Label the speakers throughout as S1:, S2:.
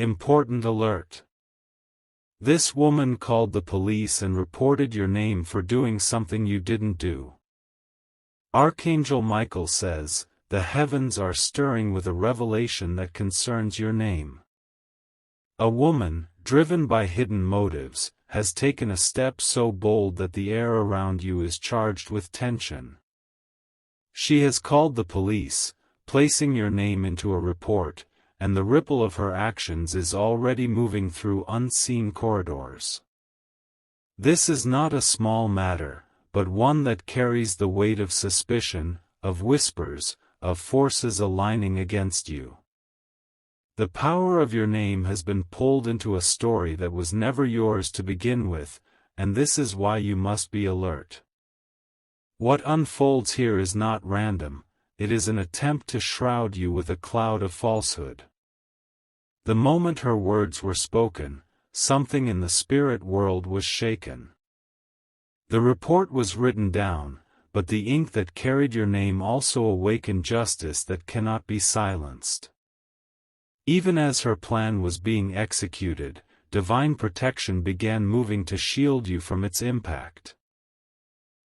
S1: Important alert. This woman called the police and reported your name for doing something you didn't do. Archangel Michael says, the heavens are stirring with a revelation that concerns your name. A woman, driven by hidden motives, has taken a step so bold that the air around you is charged with tension. She has called the police, placing your name into a report, and the ripple of her actions is already moving through unseen corridors. This is not a small matter, but one that carries the weight of suspicion, of whispers, of forces aligning against you. The power of your name has been pulled into a story that was never yours to begin with, and this is why you must be alert. What unfolds here is not random, it is an attempt to shroud you with a cloud of falsehood. The moment her words were spoken, something in the spirit world was shaken. The report was written down, but the ink that carried your name also awakened justice that cannot be silenced. Even as her plan was being executed, divine protection began moving to shield you from its impact.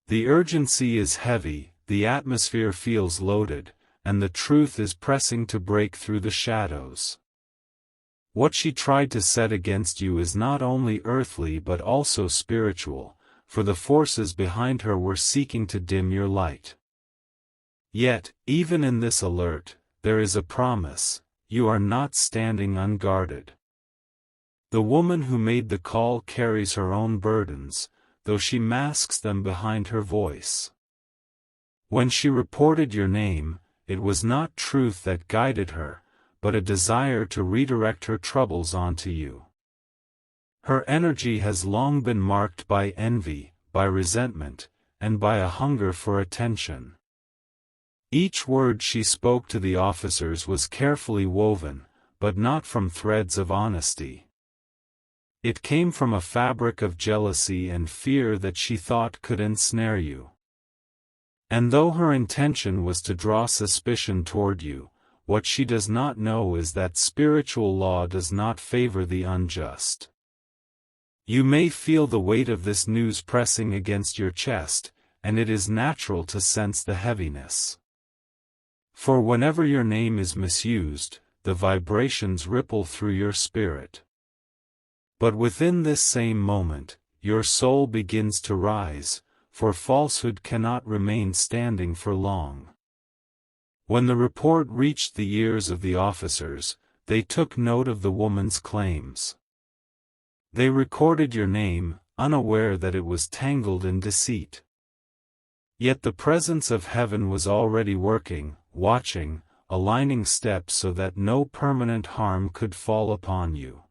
S1: The urgency is heavy, the atmosphere feels loaded, and the truth is pressing to break through the shadows. What she tried to set against you is not only earthly but also spiritual, for the forces behind her were seeking to dim your light. Yet, even in this alert, there is a promise: you are not standing unguarded. The woman who made the call carries her own burdens, though she masks them behind her voice. When she reported your name, it was not truth that guided her, but a desire to redirect her troubles onto you. Her energy has long been marked by envy, by resentment, and by a hunger for attention. Each word she spoke to the officers was carefully woven, but not from threads of honesty. It came from a fabric of jealousy and fear that she thought could ensnare you. And though her intention was to draw suspicion toward you, what she does not know is that spiritual law does not favor the unjust. You may feel the weight of this news pressing against your chest, and it is natural to sense the heaviness. For whenever your name is misused, the vibrations ripple through your spirit. But within this same moment, your soul begins to rise, for falsehood cannot remain standing for long. When the report reached the ears of the officers, they took note of the woman's claims. They recorded your name, unaware that it was tangled in deceit. Yet the presence of heaven was already working, watching, aligning steps so that no permanent harm could fall upon you.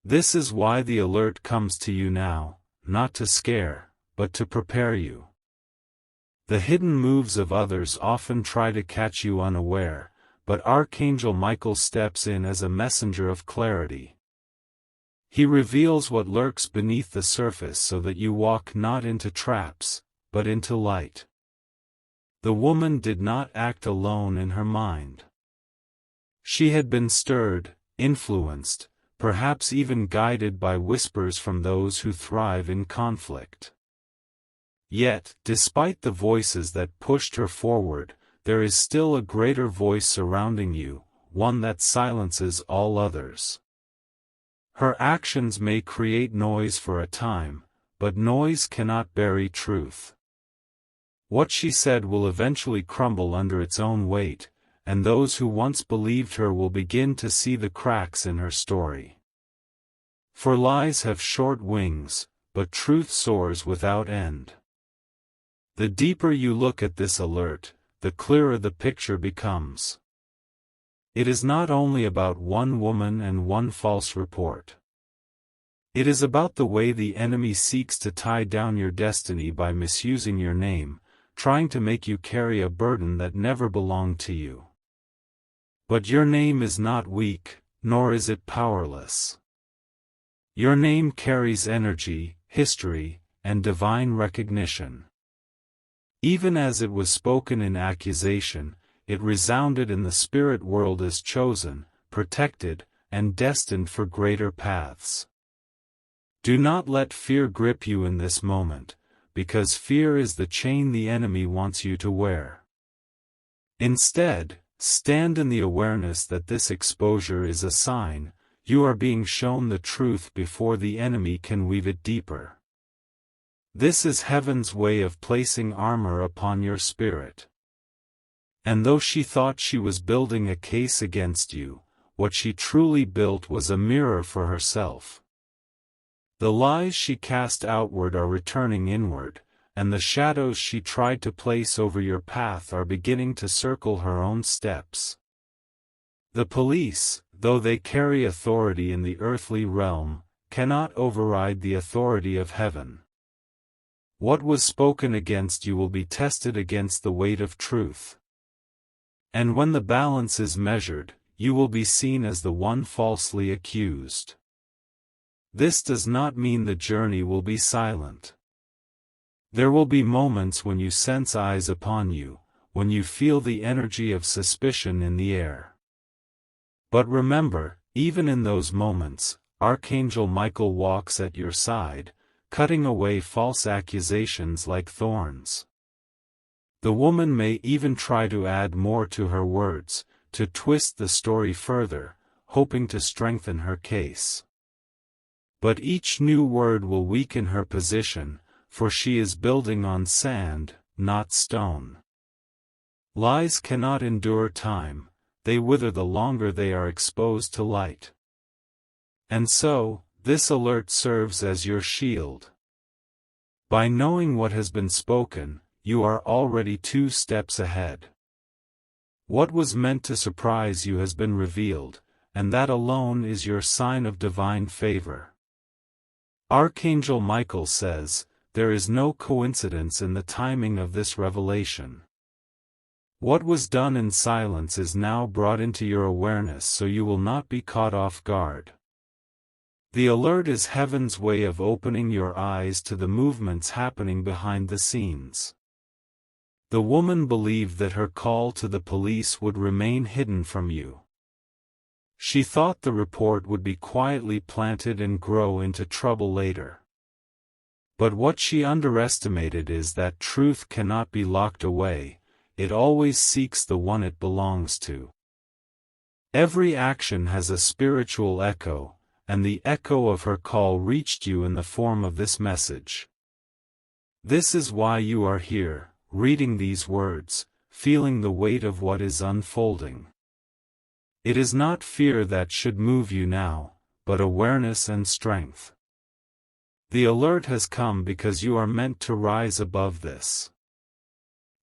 S1: This is why the alert comes to you now, not to scare, but to prepare you. The hidden moves of others often try to catch you unaware, but Archangel Michael steps in as a messenger of clarity. He reveals what lurks beneath the surface so that you walk not into traps, but into light. The woman did not act alone in her mind. She had been stirred, influenced, perhaps even guided by whispers from those who thrive in conflict. Yet, despite the voices that pushed her forward, there is still a greater voice surrounding you, one that silences all others. Her actions may create noise for a time, but noise cannot bury truth. What she said will eventually crumble under its own weight, and those who once believed her will begin to see the cracks in her story. For lies have short wings, but truth soars without end. The deeper you look at this alert, the clearer the picture becomes. It is not only about one woman and one false report. It is about the way the enemy seeks to tie down your destiny by misusing your name, trying to make you carry a burden that never belonged to you. But your name is not weak, nor is it powerless. Your name carries energy, history, and divine recognition. Even as it was spoken in accusation, it resounded in the spirit world as chosen, protected, and destined for greater paths. Do not let fear grip you in this moment, because fear is the chain the enemy wants you to wear. Instead, stand in the awareness that this exposure is a sign, you are being shown the truth before the enemy can weave it deeper. This is heaven's way of placing armor upon your spirit. And though she thought she was building a case against you, what she truly built was a mirror for herself. The lies she cast outward are returning inward, and the shadows she tried to place over your path are beginning to circle her own steps. The police, though they carry authority in the earthly realm, cannot override the authority of heaven. What was spoken against you will be tested against the weight of truth. And when the balance is measured, you will be seen as the one falsely accused. This does not mean the journey will be silent. There will be moments when you sense eyes upon you, when you feel the energy of suspicion in the air. But remember, even in those moments, Archangel Michael walks at your side, cutting away false accusations like thorns. The woman may even try to add more to her words, to twist the story further, hoping to strengthen her case. But each new word will weaken her position, for she is building on sand, not stone. Lies cannot endure time, they wither the longer they are exposed to light. And so, this alert serves as your shield. By knowing what has been spoken, you are already 2 steps ahead. What was meant to surprise you has been revealed, and that alone is your sign of divine favor. Archangel Michael says, there is no coincidence in the timing of this revelation. What was done in silence is now brought into your awareness so you will not be caught off guard. The alert is heaven's way of opening your eyes to the movements happening behind the scenes. The woman believed that her call to the police would remain hidden from you. She thought the report would be quietly planted and grow into trouble later. But what she underestimated is that truth cannot be locked away, it always seeks the one it belongs to. Every action has a spiritual echo, and the echo of her call reached you in the form of this message. This is why you are here, reading these words, feeling the weight of what is unfolding. It is not fear that should move you now, but awareness and strength. The alert has come because you are meant to rise above this.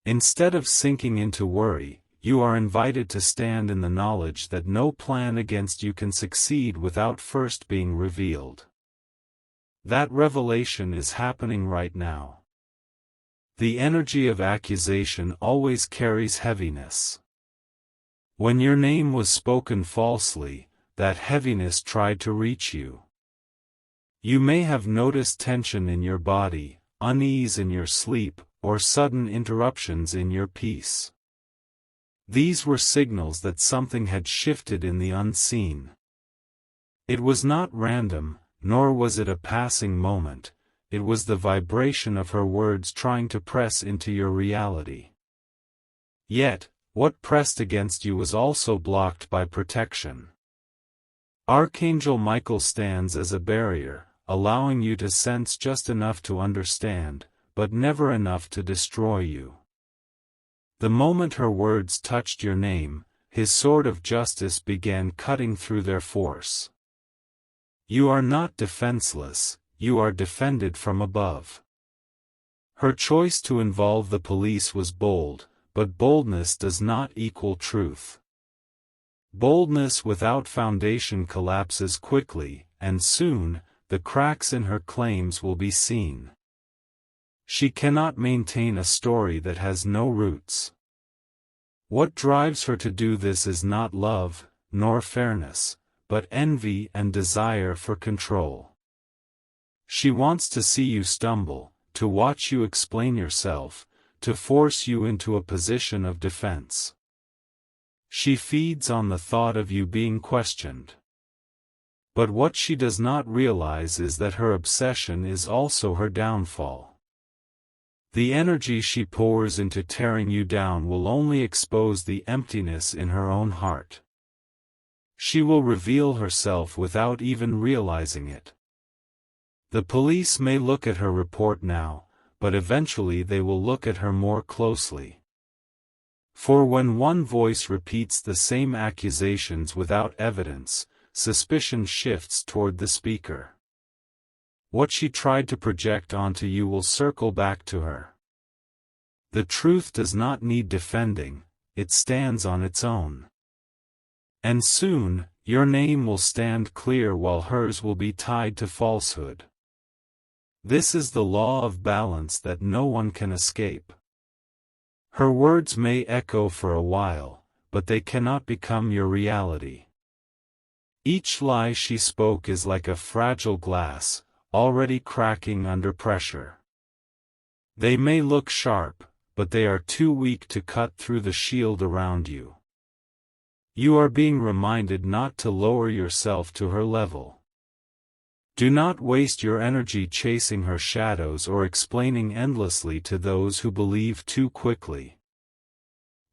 S1: Instead of sinking into worry, you are invited to stand in the knowledge that no plan against you can succeed without first being revealed. That revelation is happening right now. The energy of accusation always carries heaviness. When your name was spoken falsely, that heaviness tried to reach you. You may have noticed tension in your body, unease in your sleep, or sudden interruptions in your peace. These were signals that something had shifted in the unseen. It was not random, nor was it a passing moment, it was the vibration of her words trying to press into your reality. Yet, what pressed against you was also blocked by protection. Archangel Michael stands as a barrier, allowing you to sense just enough to understand, but never enough to destroy you. The moment her words touched your name, his sword of justice began cutting through their force. You are not defenseless, you are defended from above. Her choice to involve the police was bold, but boldness does not equal truth. Boldness without foundation collapses quickly, and soon, the cracks in her claims will be seen. She cannot maintain a story that has no roots. What drives her to do this is not love, nor fairness, but envy and desire for control. She wants to see you stumble, to watch you explain yourself, to force you into a position of defense. She feeds on the thought of you being questioned. But what she does not realize is that her obsession is also her downfall. The energy she pours into tearing you down will only expose the emptiness in her own heart. She will reveal herself without even realizing it. The police may look at her report now, but eventually they will look at her more closely. For when one voice repeats the same accusations without evidence, suspicion shifts toward the speaker. What she tried to project onto you will circle back to her. The truth does not need defending, it stands on its own. And soon, your name will stand clear while hers will be tied to falsehood. This is the law of balance that no one can escape. Her words may echo for a while, but they cannot become your reality. Each lie she spoke is like a fragile glass, already cracking under pressure. They may look sharp, but they are too weak to cut through the shield around you. You are being reminded not to lower yourself to her level. Do not waste your energy chasing her shadows or explaining endlessly to those who believe too quickly.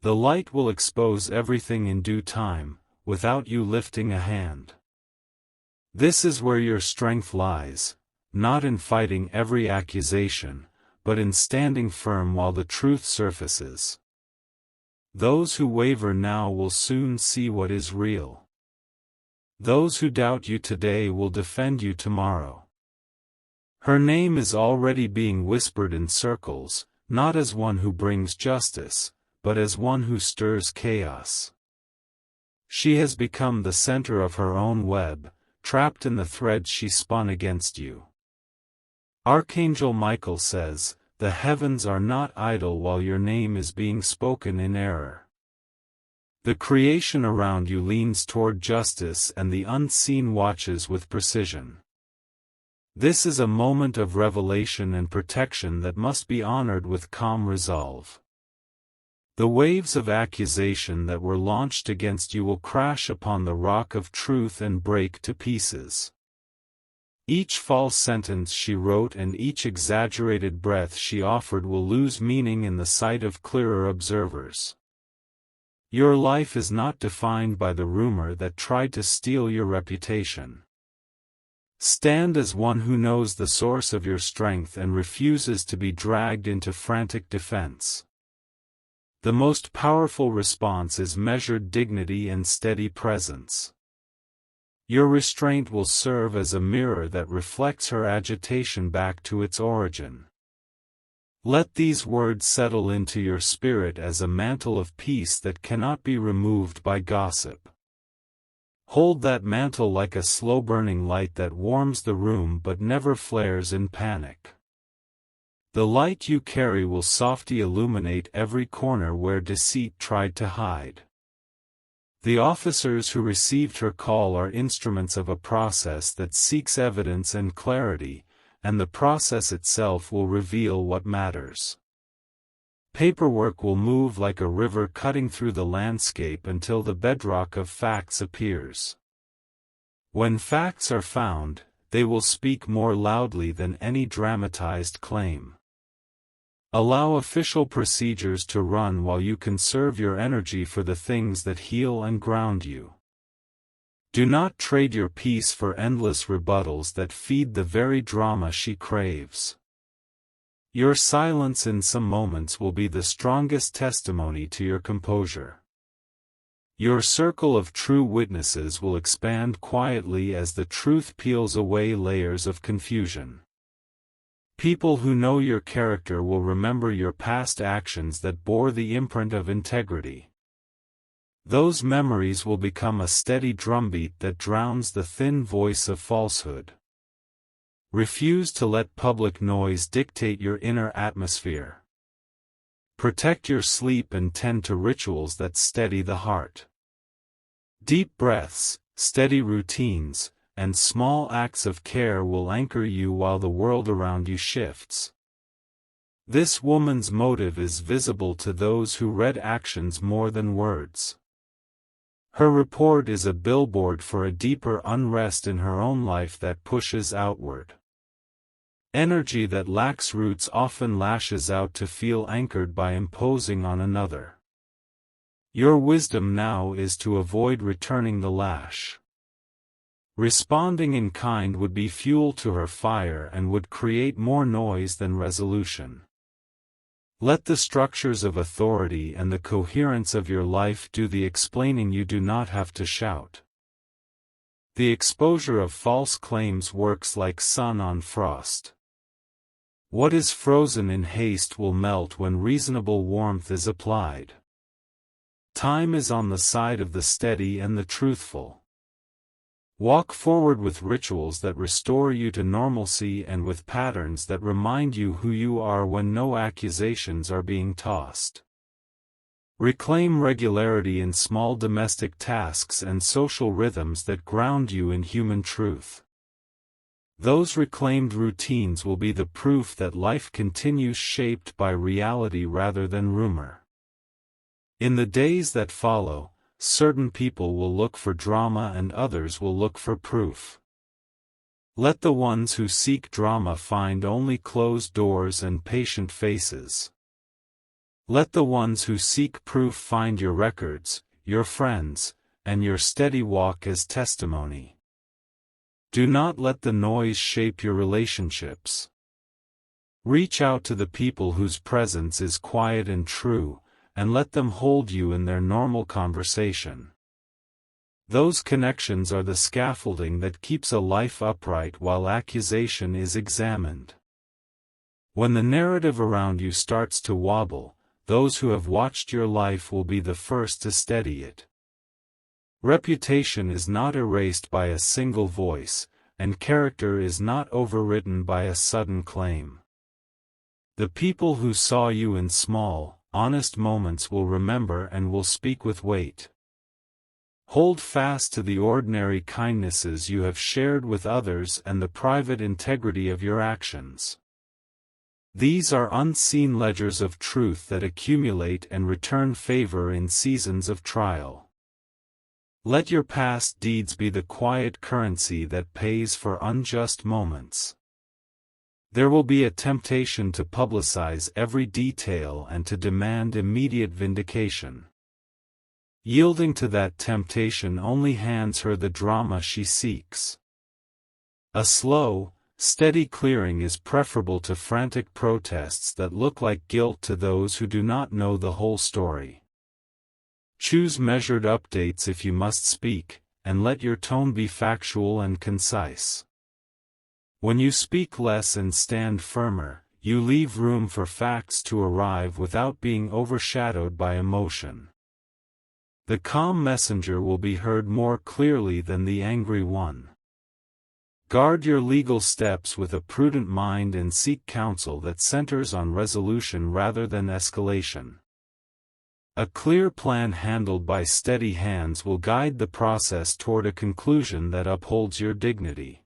S1: The light will expose everything in due time, without you lifting a hand. This is where your strength lies, not in fighting every accusation, but in standing firm while the truth surfaces. Those who waver now will soon see what is real. Those who doubt you today will defend you tomorrow. Her name is already being whispered in circles, not as one who brings justice, but as one who stirs chaos. She has become the center of her own web, trapped in the threads she spun against you. Archangel Michael says, "The heavens are not idle while your name is being spoken in error." The creation around you leans toward justice and the unseen watches with precision. This is a moment of revelation and protection that must be honored with calm resolve. The waves of accusation that were launched against you will crash upon the rock of truth and break to pieces. Each false sentence she wrote and each exaggerated breath she offered will lose meaning in the sight of clearer observers. Your life is not defined by the rumor that tried to steal your reputation. Stand as one who knows the source of your strength and refuses to be dragged into frantic defense. The most powerful response is measured dignity and steady presence. Your restraint will serve as a mirror that reflects her agitation back to its origin. Let these words settle into your spirit as a mantle of peace that cannot be removed by gossip. Hold that mantle like a slow-burning light that warms the room but never flares in panic. The light you carry will softly illuminate every corner where deceit tried to hide. The officers who received her call are instruments of a process that seeks evidence and clarity, and the process itself will reveal what matters. Paperwork will move like a river cutting through the landscape until the bedrock of facts appears. When facts are found, they will speak more loudly than any dramatized claim. Allow official procedures to run while you conserve your energy for the things that heal and ground you. Do not trade your peace for endless rebuttals that feed the very drama she craves. Your silence in some moments will be the strongest testimony to your composure. Your circle of true witnesses will expand quietly as the truth peels away layers of confusion. People who know your character will remember your past actions that bore the imprint of integrity. Those memories will become a steady drumbeat that drowns the thin voice of falsehood. Refuse to let public noise dictate your inner atmosphere. Protect your sleep and tend to rituals that steady the heart. Deep breaths, steady routines, and small acts of care will anchor you while the world around you shifts. This woman's motive is visible to those who read actions more than words. Her report is a billboard for a deeper unrest in her own life that pushes outward. Energy that lacks roots often lashes out to feel anchored by imposing on another. Your wisdom now is to avoid returning the lash. Responding in kind would be fuel to her fire and would create more noise than resolution. Let the structures of authority and the coherence of your life do the explaining. You do not have to shout. The exposure of false claims works like sun on frost. What is frozen in haste will melt when reasonable warmth is applied. Time is on the side of the steady and the truthful. Walk forward with rituals that restore you to normalcy and with patterns that remind you who you are when no accusations are being tossed. Reclaim regularity in small domestic tasks and social rhythms that ground you in human truth. Those reclaimed routines will be the proof that life continues shaped by reality rather than rumor. In the days that follow, certain people will look for drama and others will look for proof. Let the ones who seek drama find only closed doors and patient faces. Let the ones who seek proof find your records, your friends, and your steady walk as testimony. Do not let the noise shape your relationships. Reach out to the people whose presence is quiet and true, and let them hold you in their normal conversation. Those connections are the scaffolding that keeps a life upright while accusation is examined. When the narrative around you starts to wobble, those who have watched your life will be the first to steady it. Reputation is not erased by a single voice, and character is not overwritten by a sudden claim. The people who saw you in small, honest moments will remember and will speak with weight. Hold fast to the ordinary kindnesses you have shared with others and the private integrity of your actions. These are unseen ledgers of truth that accumulate and return favor in seasons of trial. Let your past deeds be the quiet currency that pays for unjust moments. There will be a temptation to publicize every detail and to demand immediate vindication. Yielding to that temptation only hands her the drama she seeks. A slow, steady clearing is preferable to frantic protests that look like guilt to those who do not know the whole story. Choose measured updates if you must speak, and let your tone be factual and concise. When you speak less and stand firmer, you leave room for facts to arrive without being overshadowed by emotion. The calm messenger will be heard more clearly than the angry one. Guard your legal steps with a prudent mind and seek counsel that centers on resolution rather than escalation. A clear plan handled by steady hands will guide the process toward a conclusion that upholds your dignity.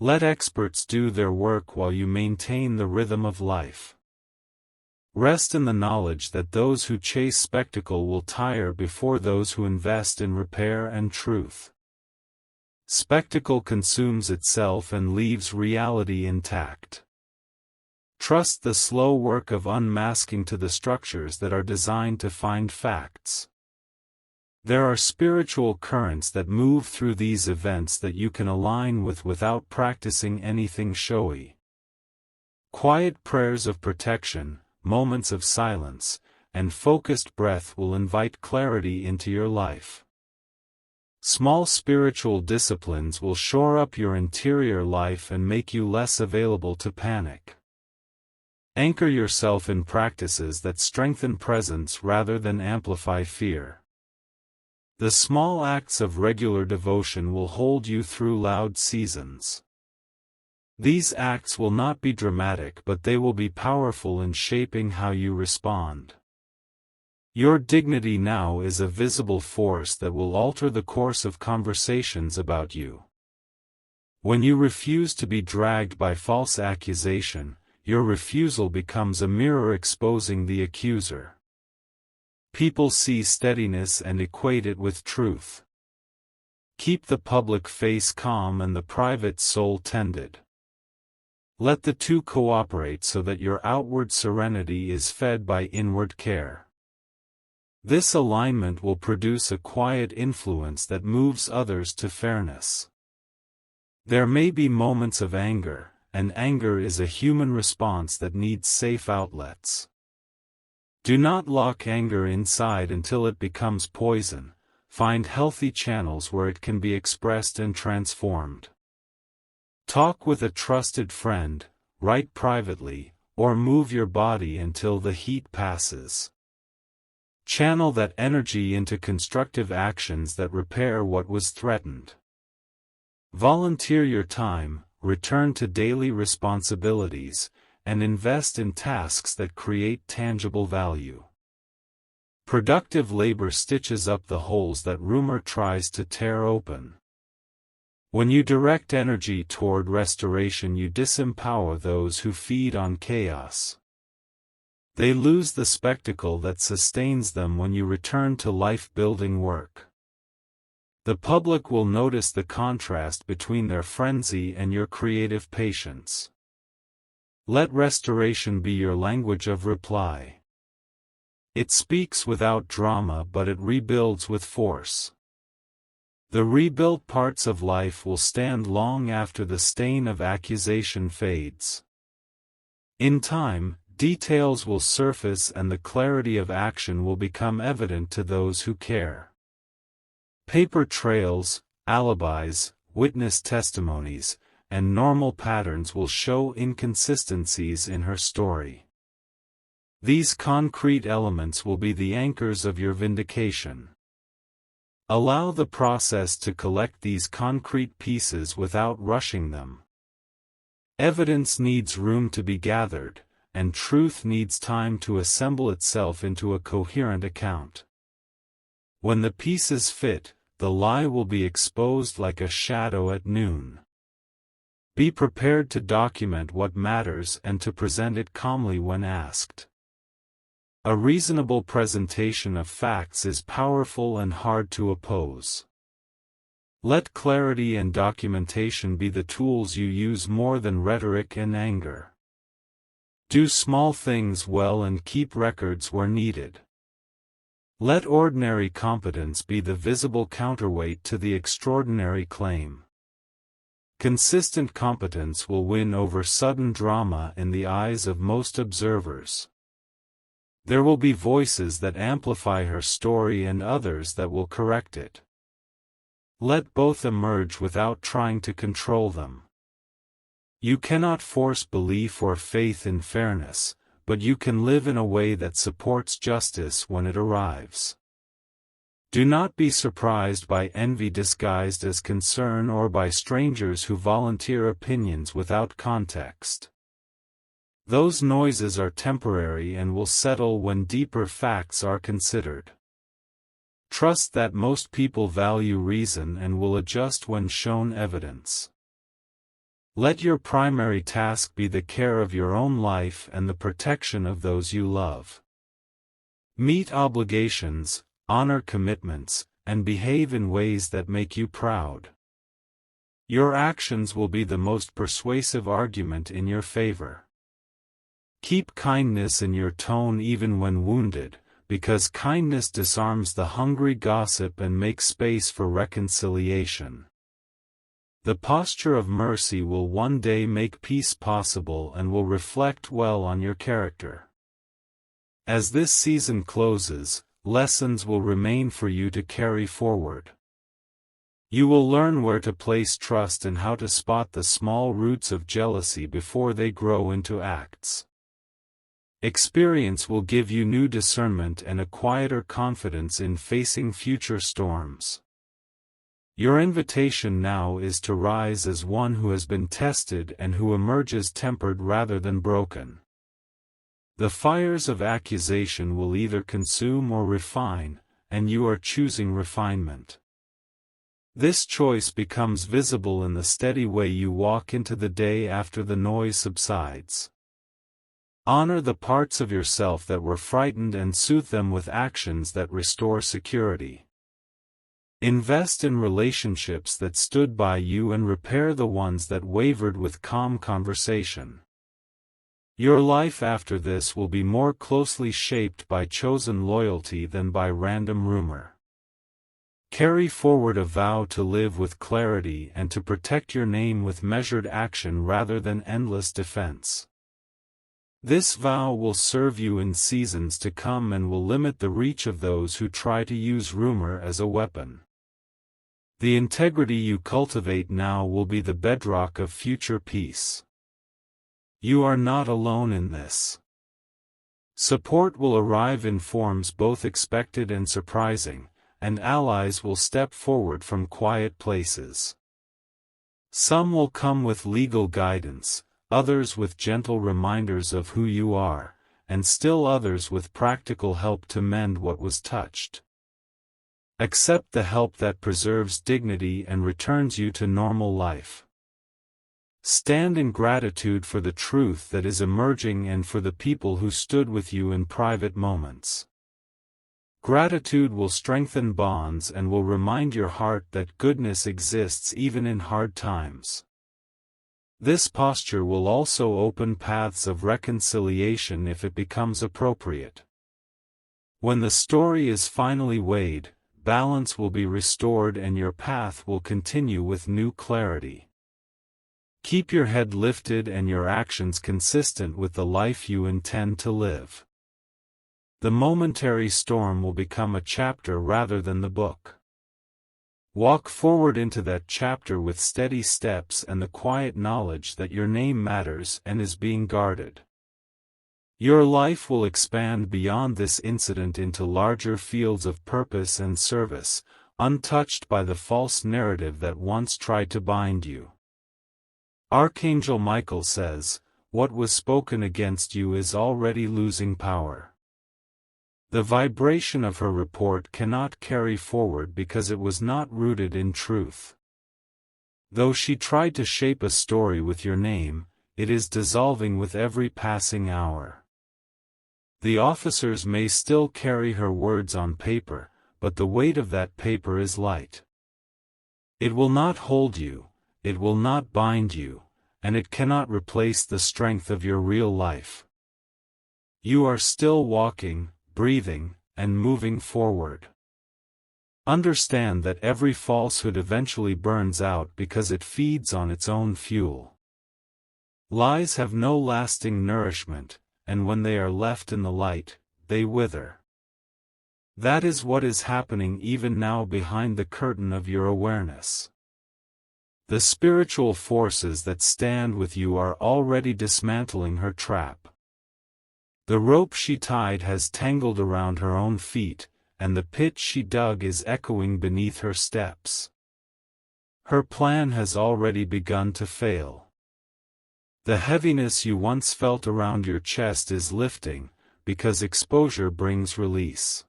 S1: Let experts do their work while you maintain the rhythm of life. Rest in the knowledge that those who chase spectacle will tire before those who invest in repair and truth. Spectacle consumes itself and leaves reality intact. Trust the slow work of unmasking to the structures that are designed to find facts. There are spiritual currents that move through these events that you can align with without practicing anything showy. Quiet prayers of protection, moments of silence, and focused breath will invite clarity into your life. Small spiritual disciplines will shore up your interior life and make you less available to panic. Anchor yourself in practices that strengthen presence rather than amplify fear. The small acts of regular devotion will hold you through loud seasons. These acts will not be dramatic, but they will be powerful in shaping how you respond. Your dignity now is a visible force that will alter the course of conversations about you. When you refuse to be dragged by false accusation, your refusal becomes a mirror exposing the accuser. People see steadiness and equate it with truth. Keep the public face calm and the private soul tended. Let the two cooperate so that your outward serenity is fed by inward care. This alignment will produce a quiet influence that moves others to fairness. There may be moments of anger, and anger is a human response that needs safe outlets. Do not lock anger inside until it becomes poison. Find healthy channels where it can be expressed and transformed. Talk with a trusted friend, write privately, or move your body until the heat passes. Channel that energy into constructive actions that repair what was threatened. Volunteer your time, return to daily responsibilities, and invest in tasks that create tangible value. Productive labor stitches up the holes that rumor tries to tear open. When you direct energy toward restoration, you disempower those who feed on chaos. They lose the spectacle that sustains them when you return to life-building work. The public will notice the contrast between their frenzy and your creative patience. Let restoration be your language of reply. It speaks without drama, but it rebuilds with force. The rebuilt parts of life will stand long after the stain of accusation fades. In time, details will surface and the clarity of action will become evident to those who care. Paper trails, alibis, witness testimonies, and normal patterns will show inconsistencies in her story. These concrete elements will be the anchors of your vindication. Allow the process to collect these concrete pieces without rushing them. Evidence needs room to be gathered, and truth needs time to assemble itself into a coherent account. When the pieces fit, the lie will be exposed like a shadow at noon. Be prepared to document what matters and to present it calmly when asked. A reasonable presentation of facts is powerful and hard to oppose. Let clarity and documentation be the tools you use more than rhetoric and anger. Do small things well and keep records where needed. Let ordinary competence be the visible counterweight to the extraordinary claim. Consistent competence will win over sudden drama in the eyes of most observers. There will be voices that amplify her story and others that will correct it. Let both emerge without trying to control them. You cannot force belief or faith in fairness, but you can live in a way that supports justice when it arrives. Do not be surprised by envy disguised as concern or by strangers who volunteer opinions without context. Those noises are temporary and will settle when deeper facts are considered. Trust that most people value reason and will adjust when shown evidence. Let your primary task be the care of your own life and the protection of those you love. Meet obligations, honor commitments, and behave in ways that make you proud. Your actions will be the most persuasive argument in your favor. Keep kindness in your tone even when wounded, because kindness disarms the hungry gossip and makes space for reconciliation. The posture of mercy will one day make peace possible and will reflect well on your character. As this season closes, lessons will remain for you to carry forward. You will learn where to place trust and how to spot the small roots of jealousy before they grow into acts. Experience will give you new discernment and a quieter confidence in facing future storms. Your invitation now is to rise as one who has been tested and who emerges tempered rather than broken. The fires of accusation will either consume or refine, and you are choosing refinement. This choice becomes visible in the steady way you walk into the day after the noise subsides. Honor the parts of yourself that were frightened and soothe them with actions that restore security. Invest in relationships that stood by you and repair the ones that wavered with calm conversation. Your life after this will be more closely shaped by chosen loyalty than by random rumor. Carry forward a vow to live with clarity and to protect your name with measured action rather than endless defense. This vow will serve you in seasons to come and will limit the reach of those who try to use rumor as a weapon. The integrity you cultivate now will be the bedrock of future peace. You are not alone in this. Support will arrive in forms both expected and surprising, and allies will step forward from quiet places. Some will come with legal guidance, others with gentle reminders of who you are, and still others with practical help to mend what was touched. Accept the help that preserves dignity and returns you to normal life. Stand in gratitude for the truth that is emerging and for the people who stood with you in private moments. Gratitude will strengthen bonds and will remind your heart that goodness exists even in hard times. This posture will also open paths of reconciliation if it becomes appropriate. When the story is finally weighed, balance will be restored and your path will continue with new clarity. Keep your head lifted and your actions consistent with the life you intend to live. The momentary storm will become a chapter rather than the book. Walk forward into that chapter with steady steps and the quiet knowledge that your name matters and is being guarded. Your life will expand beyond this incident into larger fields of purpose and service, untouched by the false narrative that once tried to bind you. Archangel Michael says, "What was spoken against you is already losing power." The vibration of her report cannot carry forward because it was not rooted in truth. Though she tried to shape a story with your name, it is dissolving with every passing hour. The officers may still carry her words on paper, but the weight of that paper is light. It will not hold you, it will not bind you, and it cannot replace the strength of your real life. You are still walking, breathing, and moving forward. Understand that every falsehood eventually burns out because it feeds on its own fuel. Lies have no lasting nourishment, and when they are left in the light, they wither. That is what is happening even now behind the curtain of your awareness. The spiritual forces that stand with you are already dismantling her trap. The rope she tied has tangled around her own feet, and the pit she dug is echoing beneath her steps. Her plan has already begun to fail. The heaviness you once felt around your chest is lifting, because exposure brings release.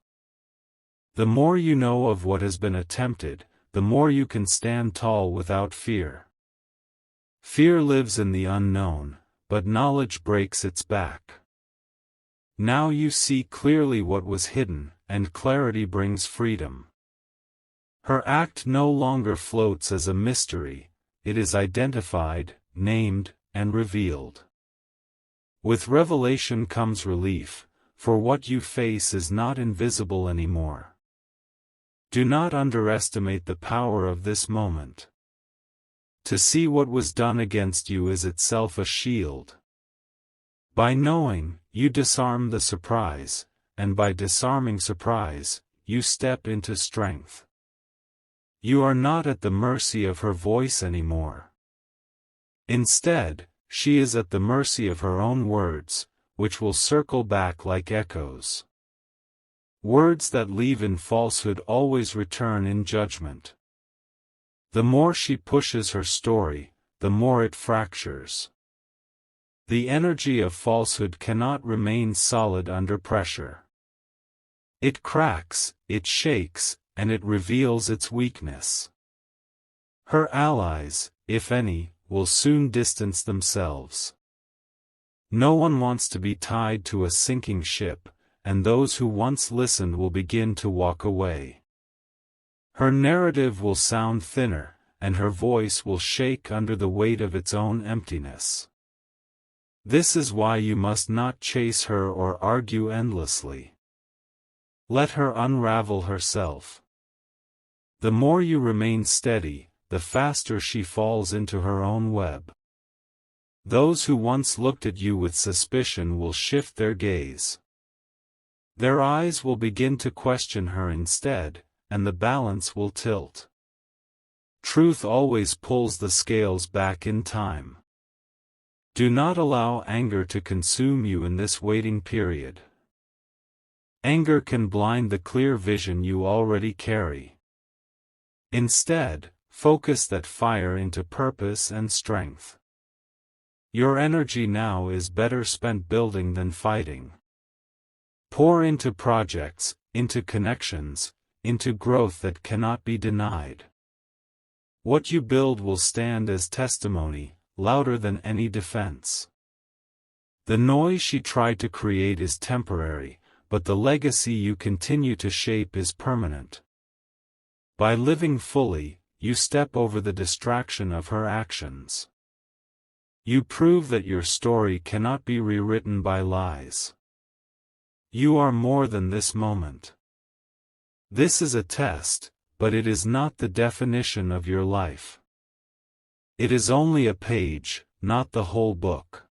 S1: The more you know of what has been attempted, the more you can stand tall without fear. Fear lives in the unknown, but knowledge breaks its back. Now you see clearly what was hidden, and clarity brings freedom. Her act no longer floats as a mystery, it is identified, named, and revealed. With revelation comes relief, for what you face is not invisible anymore. Do not underestimate the power of this moment. To see what was done against you is itself a shield. By knowing, you disarm the surprise, and by disarming surprise, you step into strength. You are not at the mercy of her voice anymore. Instead, she is at the mercy of her own words, which will circle back like echoes. Words that leave in falsehood always return in judgment. The more she pushes her story, the more it fractures. The energy of falsehood cannot remain solid under pressure. It cracks, it shakes, and it reveals its weakness. Her allies, if any, will soon distance themselves. No one wants to be tied to a sinking ship, and those who once listened will begin to walk away. Her narrative will sound thinner, and her voice will shake under the weight of its own emptiness. This is why you must not chase her or argue endlessly. Let her unravel herself. The more you remain steady, the faster she falls into her own web. Those who once looked at you with suspicion will shift their gaze. Their eyes will begin to question her instead, and the balance will tilt. Truth always pulls the scales back in time. Do not allow anger to consume you in this waiting period. Anger can blind the clear vision you already carry. Instead, focus that fire into purpose and strength. Your energy now is better spent building than fighting. Pour into projects, into connections, into growth that cannot be denied. What you build will stand as testimony, louder than any defense. The noise she tried to create is temporary, but the legacy you continue to shape is permanent. By living fully, you step over the distraction of her actions. You prove that your story cannot be rewritten by lies. You are more than this moment. This is a test, but it is not the definition of your life. It is only a page, not the whole book.